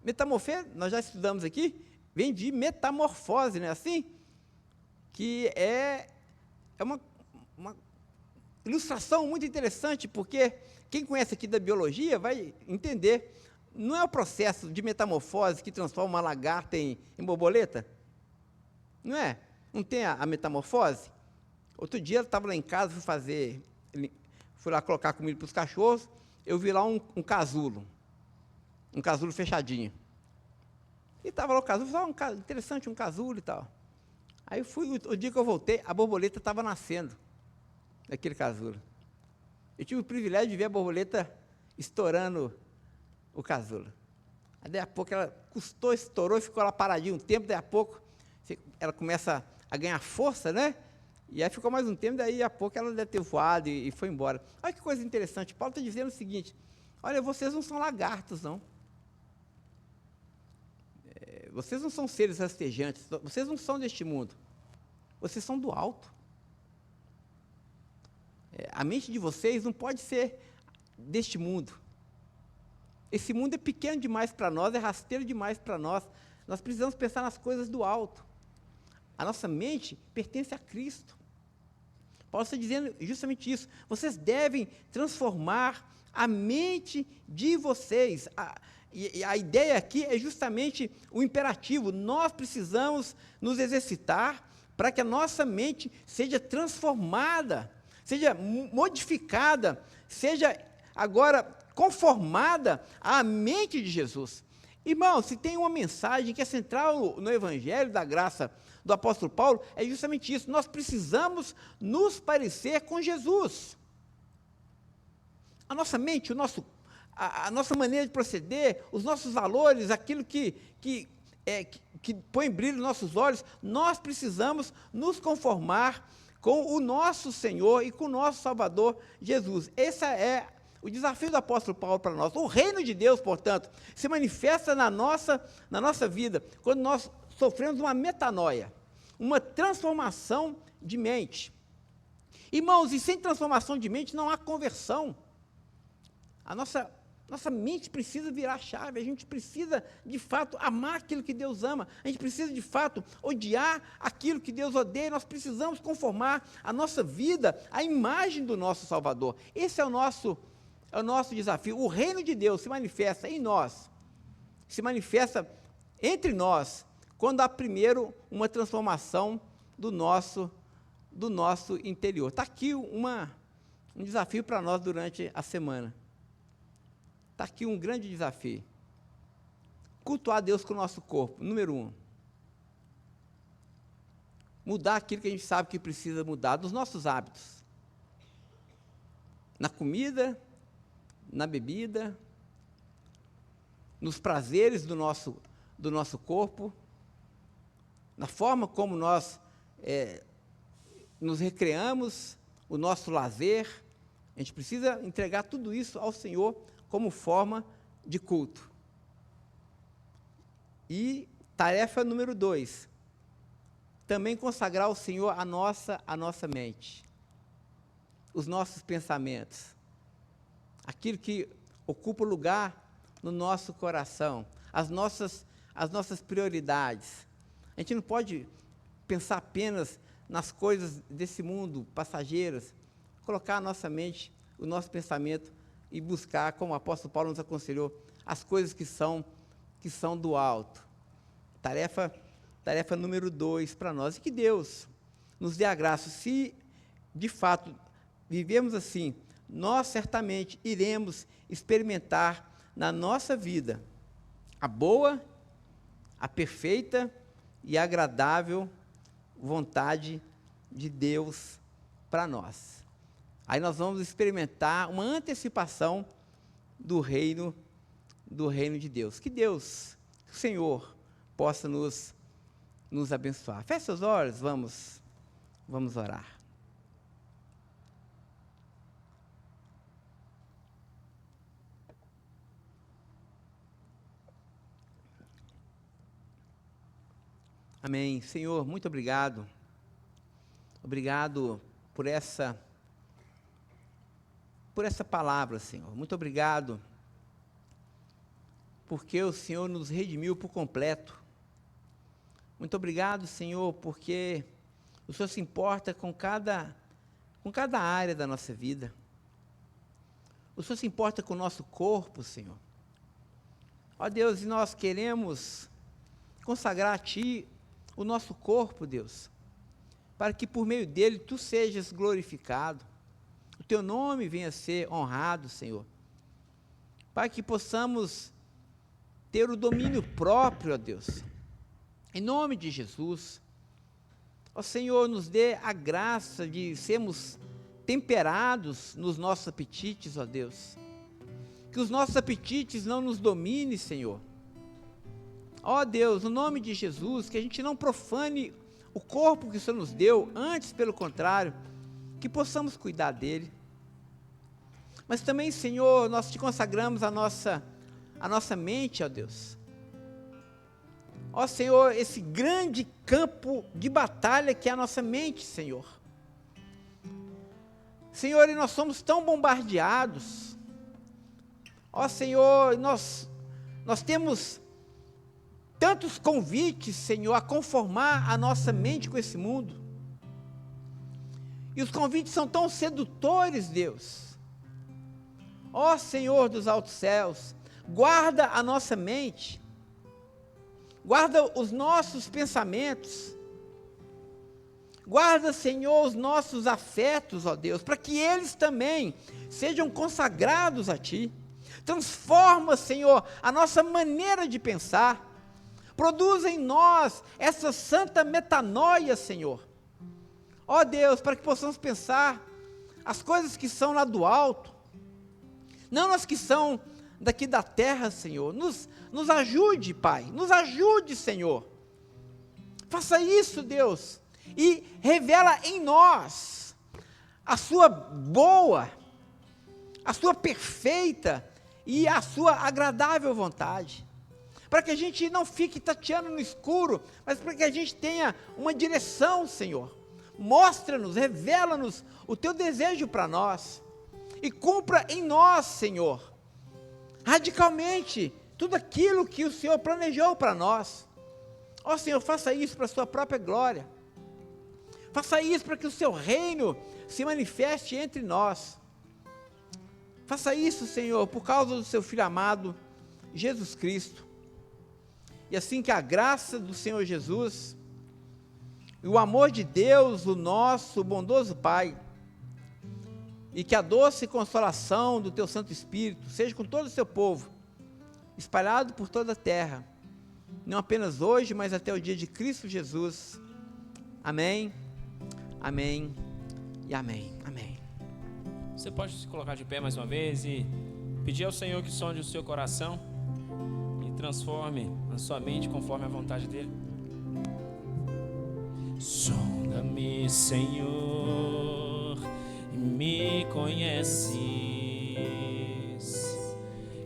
Metamorfê, nós já estudamos aqui, vem de metamorfose, não é assim? Que é uma ilustração muito interessante, porque quem conhece aqui da biologia vai entender. Não é o processo de metamorfose que transforma uma lagarta em borboleta? Não é? Não tem a metamorfose? Outro dia eu estava lá em casa, fui lá colocar comida para os cachorros, eu vi lá um casulo fechadinho. E estava lá o casulo, falei, interessante, um casulo e tal. Aí o dia que eu voltei, a borboleta estava nascendo, naquele casulo. Eu tive o privilégio de ver a borboleta estourando o casulo. Aí, daí a pouco, ela estourou, ficou lá paradinha um tempo, daí a pouco, ela começa a ganhar força, né? E aí ficou mais um tempo, daí a pouco ela deve ter voado e foi embora. Olha que coisa interessante, Paulo está dizendo o seguinte, olha, vocês não são lagartos, não. Vocês não são seres rastejantes, vocês não são deste mundo, vocês são do alto. A mente de vocês não pode ser deste mundo. Esse mundo é pequeno demais para nós, é rasteiro demais para nós. Nós precisamos pensar nas coisas do alto. A nossa mente pertence a Cristo. Paulo está dizendo justamente isso. Vocês devem transformar a mente de vocês. E a ideia aqui é justamente o imperativo. Nós precisamos nos exercitar para que a nossa mente seja transformada, seja modificada, seja agora conformada à mente de Jesus. Irmão, se tem uma mensagem que é central no Evangelho da Graça do apóstolo Paulo, é justamente isso. Nós precisamos nos parecer com Jesus. A nossa mente, a nossa maneira de proceder, os nossos valores, aquilo que põe brilho nos nossos olhos, nós precisamos nos conformar com o nosso Senhor e com o nosso Salvador Jesus. Esse é o desafio do apóstolo Paulo para nós. O reino de Deus, portanto, se manifesta na nossa vida, quando nós sofremos uma metanoia, uma transformação de mente. Irmãos, e sem transformação de mente não há conversão. A nossa mente precisa virar chave, a gente precisa, de fato, amar aquilo que Deus ama, a gente precisa, de fato, odiar aquilo que Deus odeia, nós precisamos conformar a nossa vida à imagem do nosso Salvador. Esse é o nosso desafio. O reino de Deus se manifesta em nós, se manifesta entre nós, quando há primeiro uma transformação do nosso interior. Está aqui um desafio para nós durante a semana. Está aqui um grande desafio. Cultuar a Deus com o nosso corpo, número 1. Mudar aquilo que a gente sabe que precisa mudar, dos nossos hábitos. Na comida, na bebida, nos prazeres do nosso corpo, na forma como nós nos recreamos, o nosso lazer. A gente precisa entregar tudo isso ao Senhor como forma de culto. E tarefa número 2, também consagrar ao Senhor a nossa mente, os nossos pensamentos, aquilo que ocupa lugar no nosso coração, as nossas prioridades. A gente não pode pensar apenas nas coisas desse mundo, passageiras, colocar a nossa mente, o nosso pensamento e buscar, como o apóstolo Paulo nos aconselhou, as coisas que são do alto. Tarefa número 2 para nós. E que Deus nos dê a graça. Se, de fato, vivemos assim, nós certamente iremos experimentar na nossa vida a boa, a perfeita e agradável vontade de Deus para nós. Aí nós vamos experimentar uma antecipação do reino de Deus. Que Deus, que o Senhor, possa nos abençoar. Feche seus olhos, vamos orar. Amém. Senhor, muito obrigado. Obrigado por essa por essa palavra, Senhor. Muito obrigado, porque o Senhor nos redimiu por completo. Muito obrigado, Senhor, porque o Senhor se importa com cada área da nossa vida. O Senhor se importa com o nosso corpo, Senhor. Ó Deus, e nós queremos consagrar a Ti o nosso corpo, Deus, para que por meio dele Tu sejas glorificado, o Teu nome venha a ser honrado, Senhor, para que possamos ter o domínio próprio, ó Deus, em nome de Jesus. Ó Senhor, nos dê a graça de sermos temperados nos nossos apetites, ó Deus, que os nossos apetites não nos dominem, Senhor. Ó Deus, no nome de Jesus, que a gente não profane o corpo que o Senhor nos deu, antes, pelo contrário, que possamos cuidar dele. Mas também, Senhor, nós Te consagramos a nossa mente, ó Deus. Ó Senhor, esse grande campo de batalha que é a nossa mente, Senhor. Senhor, e nós somos tão bombardeados. Ó Senhor, nós temos tantos convites, Senhor, a conformar a nossa mente com esse mundo. E os convites são tão sedutores, Deus. Ó Senhor dos altos céus, guarda a nossa mente, guarda os nossos pensamentos, guarda, Senhor, os nossos afetos, ó Deus, para que eles também sejam consagrados a Ti. Transforma, Senhor, a nossa maneira de pensar, produz em nós essa santa metanoia, Senhor. Ó Deus, para que possamos pensar as coisas que são lá do alto, não as que são daqui da terra, Senhor. Nos ajude, Pai, nos ajude, Senhor. Faça isso, Deus, e revela em nós a Sua boa, a Sua perfeita e a Sua agradável vontade, para que a gente não fique tateando no escuro, mas para que a gente tenha uma direção, Senhor. Mostra-nos, revela-nos o Teu desejo para nós, e cumpra em nós, Senhor, radicalmente, tudo aquilo que o Senhor planejou para nós. Ó Senhor, faça isso para a Sua própria glória, faça isso para que o Seu reino se manifeste entre nós. Faça isso, Senhor, por causa do Seu Filho amado, Jesus Cristo. E assim que a graça do Senhor Jesus, e o amor de Deus, o nosso bondoso Pai, e que a doce consolação do Teu Santo Espírito seja com todo o Seu povo, espalhado por toda a terra, não apenas hoje, mas até o dia de Cristo Jesus. Amém, amém e amém, amém. Você pode se colocar de pé mais uma vez e pedir ao Senhor que sonde o seu coração e transforme a sua mente conforme a vontade dEle. Sonda-me, Senhor, e me conheces,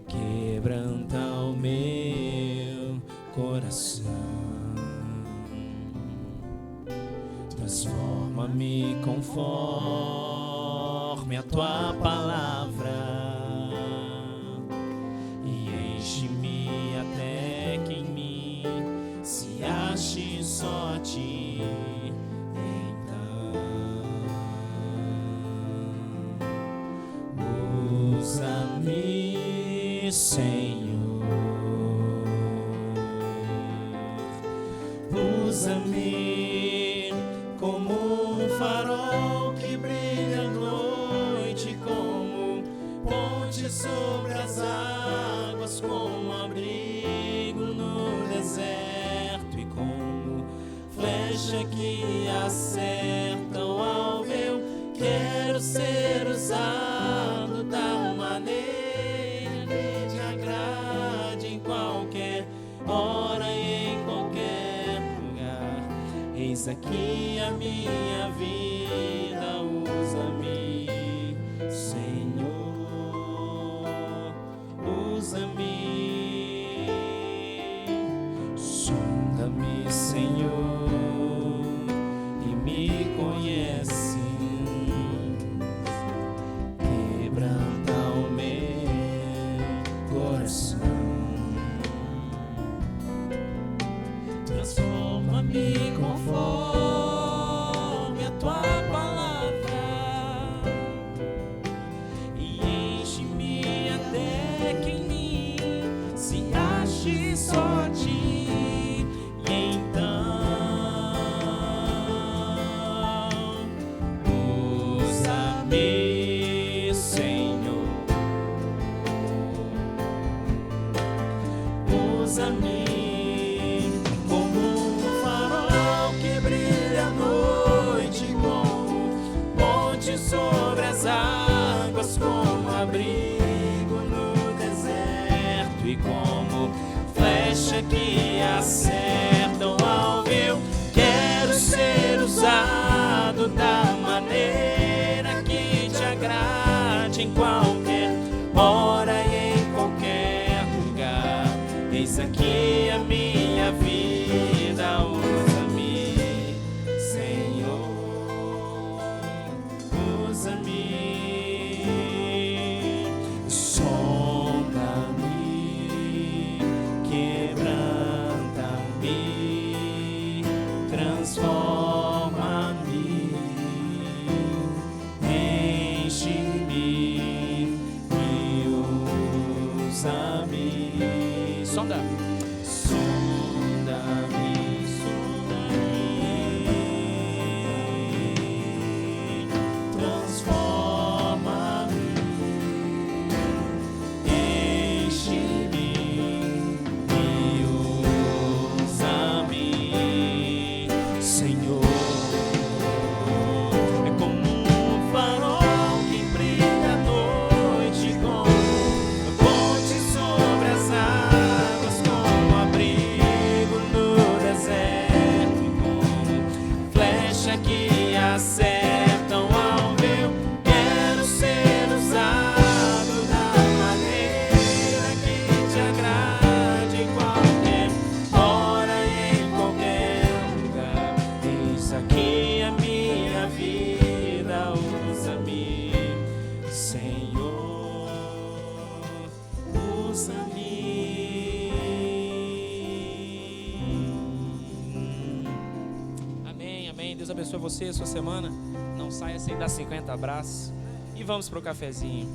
quebranta o meu coração, transforma-me conforme a Tua palavra e enche-me até que em mim se ache só a Ti. Usa-me, Senhor, usa-me como um farol que brilha à noite, como ponte sobre as águas, como abrigo no deserto e como flecha que acerta o alvo. Eu quero ser usado da maneira que Te agrade, em qualquer hora e em qualquer lugar. Eis aqui a minha vida, usa-me, Senhor, usa-me, sonda-me, Senhor, e me conhece, quebra agrade em qualquer hora e em qualquer lugar. Eis aqui a minha vida, usa-me, Senhor, usa-me. Sonda-me, quebranta-me, transforma-me, enche-me e usa-me. Sonda-me, sonda-me, sonda-me, transforma-me, enche-me e usa-me, Senhor. É como um farol que brilha à noite, como ponte sobre as águas, como abrigo no deserto, como flecha que acerta um alvo. Quero ser usado da maneira que te agrade em qualquer hora e em qualquer lugar. Eis aqui a minha vida, usa-me, Senhor, usa-me. Amém, amém. Deus abençoe você, sua semana. Não saia sem dar 50 abraços. E vamos pro cafezinho.